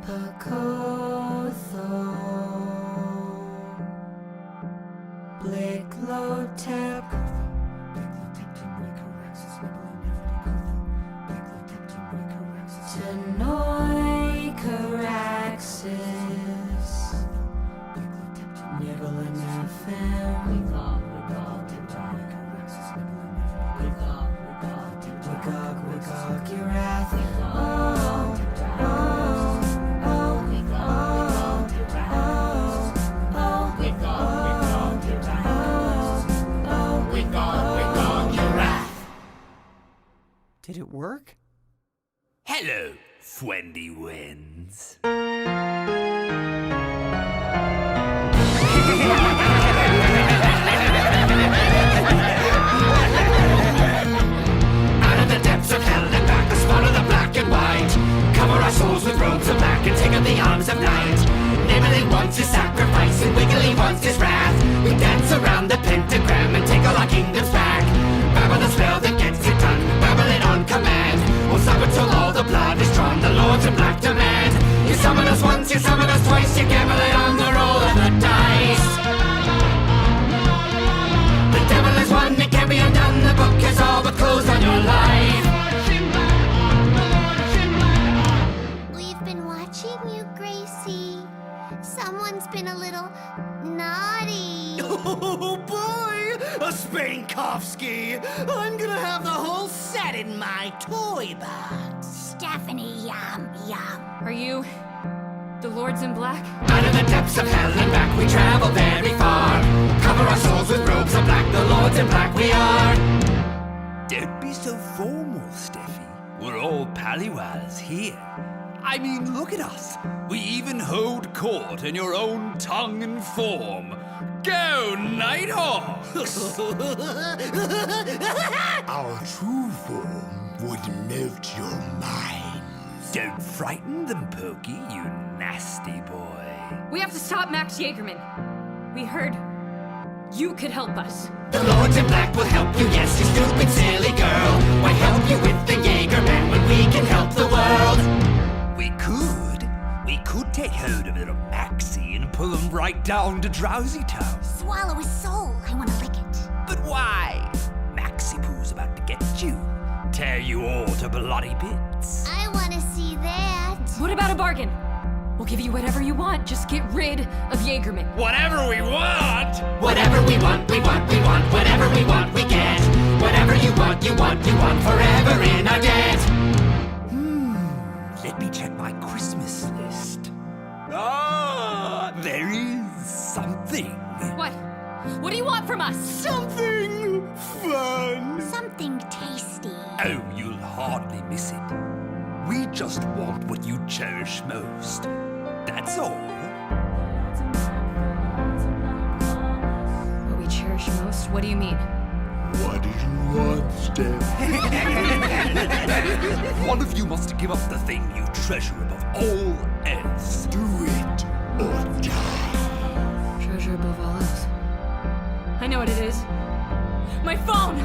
Pacotho Blick low tap Tanoi Caraxis Nibble and FM Wigog your wrath Did it work? Hello, friendly winds. Out of the depths of hell and back, the spawn of the black and white. Cover our souls with robes of black and take up the arms of night. Nibbling wants his sacrifice and Wiggly wants his wrath. We dance around the pentagram and take all our kingdoms back. Babble the spell that gets it done, babble it on command. We'll stop until all the blood is drawn, the lords in black demand. You summon us once, you summon us twice, you gamble it on the roll of the dice. The devil is one, it can't be undone, the book is all but closed on your life. We've been watching you, Gracie. Someone's been a little naughty. Oh boy! A Spankovsky! I'm gonna have the whole set in my toy box. Stephanie, yum. Are you the Lords in Black? Out of the depths of hell and back we travel very far. Cover our souls with robes of black, the lords in black we are. Don't be so formal, Steffi. We're all pallywals here. I mean, look at us. We even hold court in your own tongue and form. Go, Nighthawk! Our true form would melt your mind. Don't frighten them, Pokey, you nasty boy. We have to stop Max Jaegerman. We heard you could help us. The lords in black will help you, yes, you stupid silly girl. Why help you with the Jaegermen when we can help the world? We could take hold of little Maxie and pull him right down to Drowsy Town. Swallow his soul. I want to lick it. But why? Maxie Poo's about to get you. Tear you all to bloody bits. I want to see that. What about a bargain? We'll give you whatever you want. Just get rid of Jaegerman. Whatever we want! Whatever we want, we want, we want. Whatever we want, we get. Whatever you want, you want, you want. Forever in our debt. Let me check my Christmas list. Ah, there is something. What? What do you want from us? Something fun. Something tasty. Oh, you'll hardly miss it. We just want what you cherish most. That's all. What we cherish most? What do you mean? What do you want, Steph? One of you must give up the thing you treasure above all else. Do it or die. Treasure above all else. I know what it is. My phone!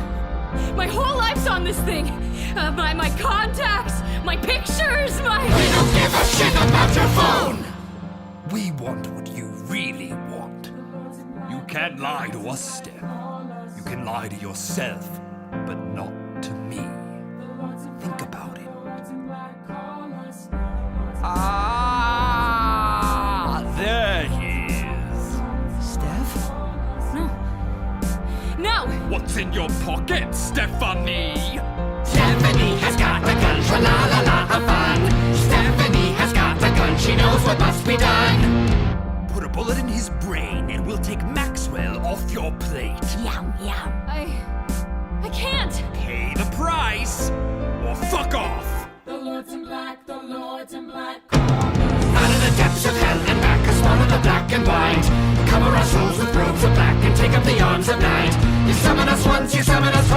My whole life's on this thing! My contacts, my pictures, my... We don't give a shit about your phone! We want what you really want. You can't lie to us, Steph. You can lie to yourself, but not to me. Think about it. Ah, there he is. Steph? No! What's in your pocket, Stephanie? Stephanie has got a gun, tra-la-la-la, have fun. Stephanie has got a gun, she knows what must be done. Put a bullet in his brain and we'll take Maxwell off your plate. Yum. I can't! Pay the price, or fuck off! The Lords in Black Out of the depths of hell and back, a spawn of the black and white. Cover our souls with robes of black and take up the arms of night. You summon us once, you summon us twice.